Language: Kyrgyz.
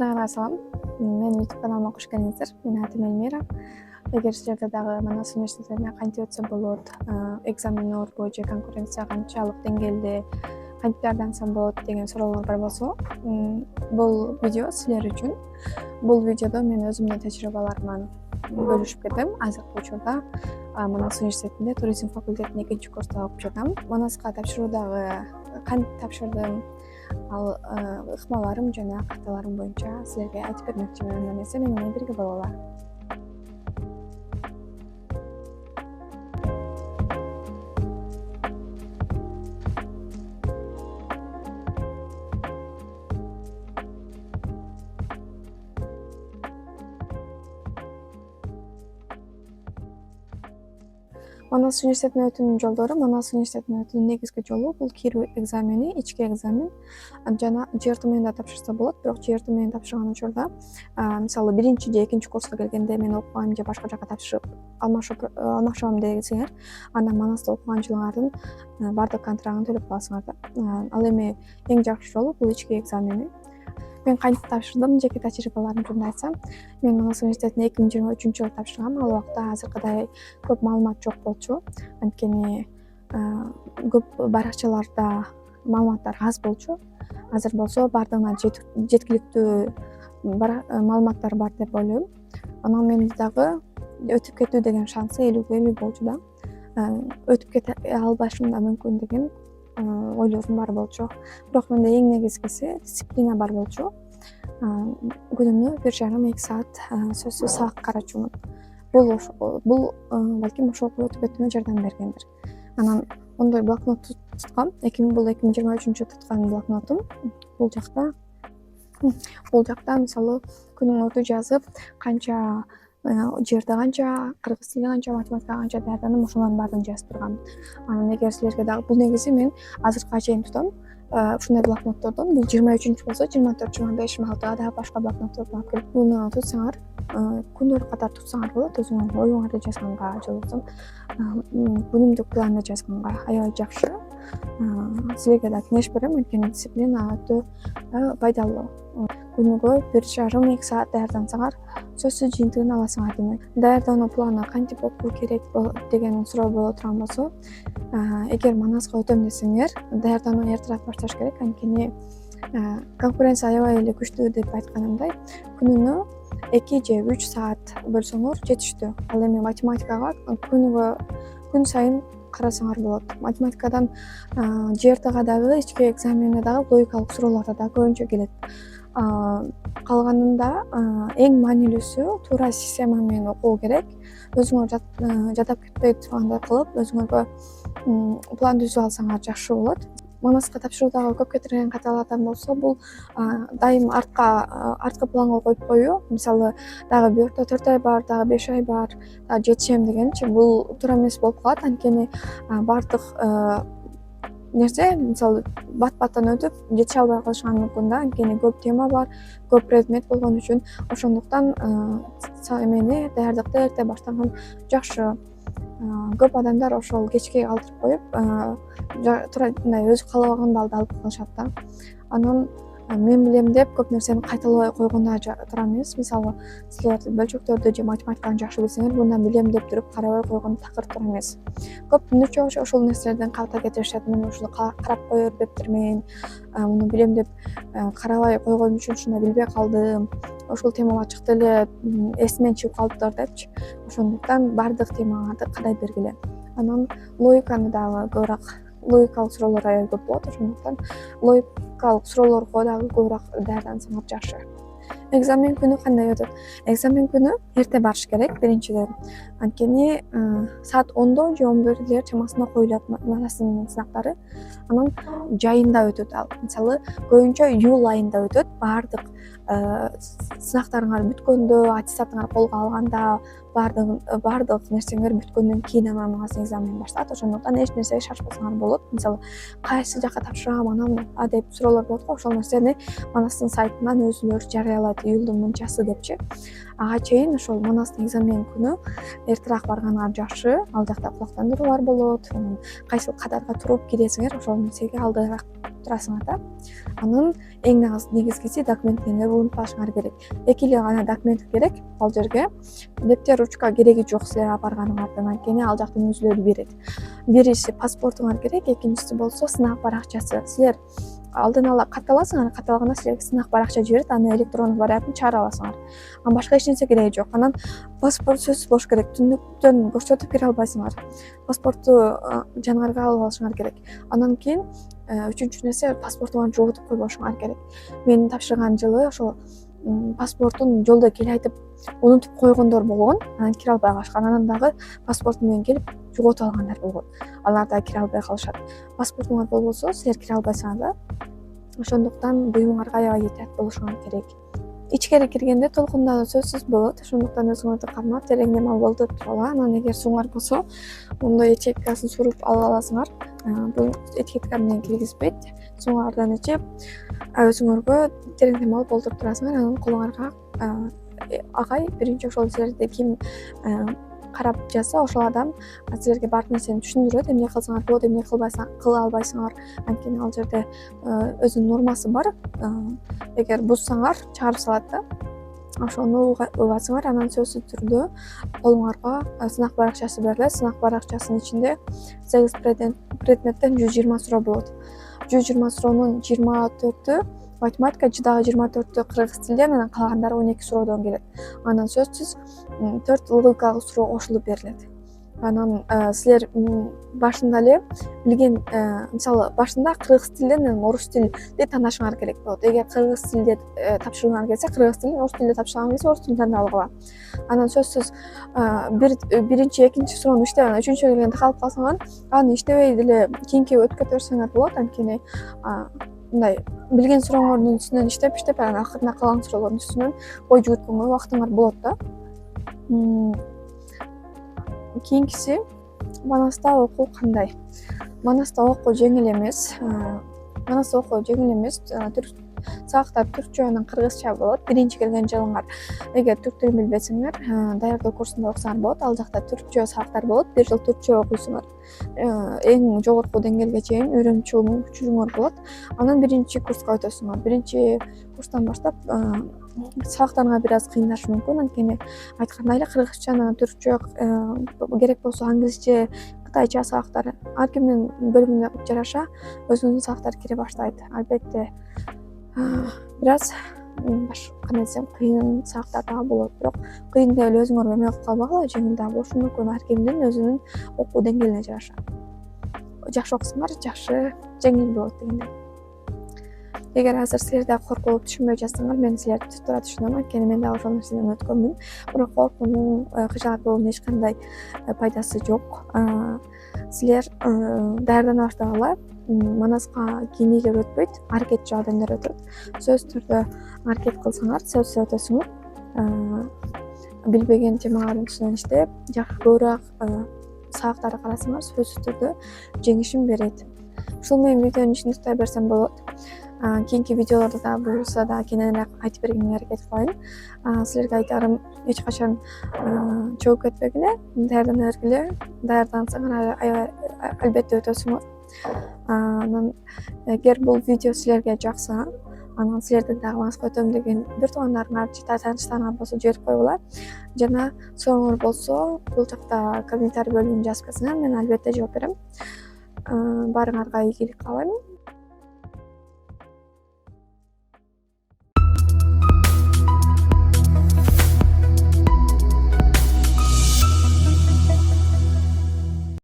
Баарыңарга салам. Менин YouTube каналыма кош келиңиздер. Менин атым Эльмира. Эгер силерде дагы Манас университетине кантип өтсө болот, экзамендин орду же конкуренция канчалык деңгээлде, кантип даярдансам болот деген суроолор бар болсо, бул видео силер үчүн. Бул видеодо мен өзүмдүн тажрыйбаларыман бөлүшүп кетем. Азыркы учурда Манас университетинде туризм факультетинин 2-курста окуп жатам. Манаска тапшыруудагы кантип тапшырдым, ал ыкмаларым жана катталарым боюнча силерге айтып бермекчимин. Анда эмесе менен бирге бололар. Манас университетине өтүүнүн жолдору. Манас университетине өтүүнүн негизги жолу бул кирүү экзамени, ички экзамен. Жана ЖРТ менен да тапшырса болот, бирок ЖРТ менен тапшырган учурда, мисалы 1 же 2-курска келгенде мен окуган же башка жака тапшырып алмашабам десеңер, анда Манаста окуган жылыңардын бардык контрагын төлөп каласыңар да. Ал эми эң жакшы жолу бул ички экзамени. Мен кантип тапшырдым, жеке тажрыйбаларым жөнүндө айтсам, мен Манас университетине 2023-жылы тапшыргам. Ал убакта азыркыдай көп маалымат жок болчу. Анткени көп баракчаларда маалыматтар аз болчу. Азыр болсо бардыгына жеткиликтүү маалыматтар бар деп ойлойм. Анан менде дагы өтүп кетүү деген шансы 50-50 болчу да. Өтүп кете албашым да мүмкүн деген ойлорум бар болчу. Бирок менде эң негизгиси дисциплина бар болчу. Күнүмө 1,5-2 саат сөзсүз сабак карачумун. Бул балким ошол өтүп кетүүмө жардам бергендир. Анан ондой блокнот туткам. Бул 2023-жылы туткан блокнотум. Бул жакта мисалы күнүңөрдү жазып, канча жерде канча, кыргыз тилине канча, математикага канча даярдандым, ошолордун баарын жазып тургам. Анан эгер силерге дагы бул негизи мен азыркыга чейин тутам. Ушундай блокноттордон бул 23 болсо 24, 25, 26 дагы башка блокноттордон алып келип буну тутсаңар, күндөр катар тутсаңар болот. Өзүңөрдүн оюңарды жазганга же болбосо күнүмдүк планды жазганга аябай жакшы. Силерге да кеңеш берем, анткени дисциплина өтө пайдалуу. Күнүгө 1,5-2 саат даярдансаңар, сөзсүз жыйынтыгын аласыңар демек. Даярдануу планы кантип окуу керек деген суроо боло турган болсо, эгер Манаска өтөм десеңер, даярдануу эртерээк башташ керек. Анткени конкуренция аябай эле күчтүү деп айтканымдай, күнүнө 2 же 3 саат бөлсөңөр жетиштүү. Ал эми математикага күн сайын карасаңар болот. Математикадан ЖРТга дагы, ички экзаменге дагы логикалык суроолор да көбүнчө келет. Калганында эң маанилүүсү туура система менен окуу керек. Өзүңөр жадап кетпей тургандай кылып, өзүңөргө план түзүп алсаңар жакшы болот. Манаска тапшыруудагы көп кетирген каталардан болсо, бул дайым арткы планга коюп коюу. Мисалы, дагы бүйөктө 4 ай бар, дагы 5 ай бар, дагы жетишем дегенчи, бул туура эмес болуп калат. Анткени бардык нерсе, мисалы, бат-баттан өтүп жетише албай калышыңар мүмкүн да. Анткени көп тема бар, көп предмет болгон үчүн. Ошондуктан эмени даярдыкты эрте баштаган жакшы. Көп адамдар ошол кечке калтырып коюп, мындай өзү каалабаган балды алып калышат да. Анан мен билем деп көп нерсени кайталабай койгон да туура эмес. Мисалы, силер бөлчөктөрдү же математиканы жакшы билсеңер, мындан билем деп туруп карабай койгон такыр туура эмес. Көпүнчө ошол нерселерден калта кетиришет. Мен ушуну карап кое бербептирмин, муну билем деп карабай койгон үчүн ушуну билбей калдым, ошол темага чыкты эле, эсимен чыгып калыптыр депчи. Ошондуктан бардык темаңарды карай бергиле. Анан логиканы дагы көбүрөөк, логикалык суроолор аябай көп болот. Ошондуктан логикалык суроолорго дагы көбүрөөк даярдансаңар жакшы. Экзамен күнү кандай өтөт? Экзамен күнү эрте барыш керек, биринчиден. Анткени саат 10 же 11 чамасында коюлат Манастын сынактары. Анан жайында өтөт ал. Мисалы, көбүнчө июль айында өтөт. Бардык сынактарыңар бүткөндө, аттестатыңар колго алганда, бардык нерсеңер бүткөндөн кийин анан Манастын экзамени башталат. Ошондуктан эч нерсеге шашпасаңар болот. Мисалы, кайсы жака тапшырам, анан деп суроолор болот го. Ошол нерсени Манастын сайтынан өзүлөрү жарыялайт, июлдун мынчасы депчи. Ага чейин ошол Манастын экзамен күнү эртерээк барганыңар жакшы. Ал жакта кулактандыруу бар болот. Кайсыл катарга туруп киресиңер, ошол нерсеге алдыраак турасыңар да. Анын эң негизгиси документтерди унутпашыңар керек. 2 эле гана документ керек ал жерге. Дептер, ручка кереги жок силер алып барганыңардан, анткени ал жактан өзүлөрү берет. Биринчиси паспортуңар керек, экинчиси болсо сынак баракчасы. Силер алдын ала катталасыңар, катталганда силерге сынак баракча жиберет, аны электрондук вариантын чыгара аласыңар. Башка эч нерсе кереги жок. Анан паспорт сөзсүз болуш керек. Түндүктөн көрсөтүп кире албайсыңар. Паспортту жаныңарга алып алышыңар керек. Андан кийин үчүнчү нерсе паспортуңарды жоготуп койбошуңар керек. Мен тапшырган жылы ошол паспортун жолдо келе айтып унутуп койгондор болгон, анан кире албай калышкан. Анан дагы паспорт менен келип жоготуп алгандар болгон. Алар да кире албай калышат. Паспортуңар болбосо силер кире албайсыңар да. Ошондуктан буюмуңарга аябай этият болушуңар керек. Ичкери киргенде толкундануу сөзсүз болот. Ошондуктан өзүңөрдү кармап тереңдем алып туруп тургула. Анан эгер сууңар болсо, мондой этикеткасын суруп ала аласыңар. Бул этикетка менен киргизбейт. Сууңардан ичип, өзүңөргө тереңдем алып олтуруп турасыңар. Анан колуңарга агай биринчи ошол силерди ким карап жатса, ошол адам силерге бар нерсени түшүндүрөт. Эмне кылсаңар болот, эмне кыла албайсыңар. Анткени ал жерде өзүнүн нормасы бар. Эгер бузсаңар чыгарып салат да. Ошону угасыңар. Анан сөзсүз түрдө колуңарга сынак баракчасы берилет. Сынак баракчасынын ичинде 8 предметтен 120 суроо болот. 120 суроонун 24-ü математика, дагы 24-ü кыргыз тилинен, анан калгандары 12 суроодон келет. Анан сөзсүз 4 логикалык суроо кошулуп берилет. Анан силер башында эле билген, мисалы башында кыргыз тилинен орус тилди тандашыңар керек болот. Эгер кыргыз тилде тапшыргыңар келсе, кыргыз тилин, орус тилде тапшыргыңар келсе, орус тилин тандалгыла. Анан сөзсүз биринчи, экинчи суроону иштеп, анан үчүнчүгө келгенде калып калсаңар, аны иштебей деле кийинкиге өткөрө берсеңер болот. Анткени мындай билген сурооңордун үстүнөн иштеп, анан акырында калган суроолордун үстүнөн ой жүгүрткөнгө убактыңар болот да. Кийинкиси Манаста окуу кандай? Манаста окуу жеңил эмес. Сабактар түркчө менен кыргызча болот. Биринчи келген жылыңар эгер түрк тилин билбесеңер, даярдоо курсунда окусаңар болот. Ал жакта түркчө сабактар болот. 1 жыл түркчө окуйсуңар. Эң жогорку деңгээлге чейин үйрөнүүчү мүмкүнчүлүгүңөр болот. Анан биринчи курска өтөсүңөр. Биринчи курстан баштап сабактарыңар бир аз кыйындашы мүмкүн. Анткени айткандай эле кыргызча, анан түркчө, керек болсо англисче, кытайча сабактар ар кимдин бөлүмүнө жараша өзүнүн сабактары кире баштайт. Албетте бир аз кандай десем, кыйын сабактар дагы болот, бирок кыйын деп эле өзүңөргө эме кылып калбагыла, жеңил дагы болушу мүмкүн. Ар кимдин өзүнүн окуу деңгээлине жараша. Жакшы окусаңар, жакшы жеңил болот дегендей. Эгер азыр силер дагы коркуп түшүнбөй жатсаңар, мен силерди туура түшүнөм. Анткени мен дагы ошол нерседен өткөнмүн. Бирок коркуунун, кыжаат болуунун эч кандай пайдасы жок. Силер даярдана баштагыла. Манаска кийин эле өтпөйт, аракет жардамдар өтөт. Сөзсүз түрдө аракет кылсаңар, сөзсүз өтөсүңөр. Билбеген темалардын үстүнөн иштеп, көбүрөөк сабактарды карасаңар, сөзсүз түрдө жеңишин берет. Ушул менен видеонун ишин туттай берсем болот. Кийинки видеолордо да буюрса да кененирээк айтып бергенге аракет кылайын. Силерге айтарым, эч качан чөгүп кетпегиле, даярдана бергиле. Даярдансаңар албетте өтөсүңөр. Анан эгер бул видео силерге жакса, анан силерден дагы манаска өтөм деген бир туугандарыңар же тааныштарыңар болсо жиберип койгула. Жана сурооңор болсо, бул жакта комментарий бөлүмүнө жазып кетсеңер, мен албетте жооп берем. Баарыңарга ийгилик каалайм.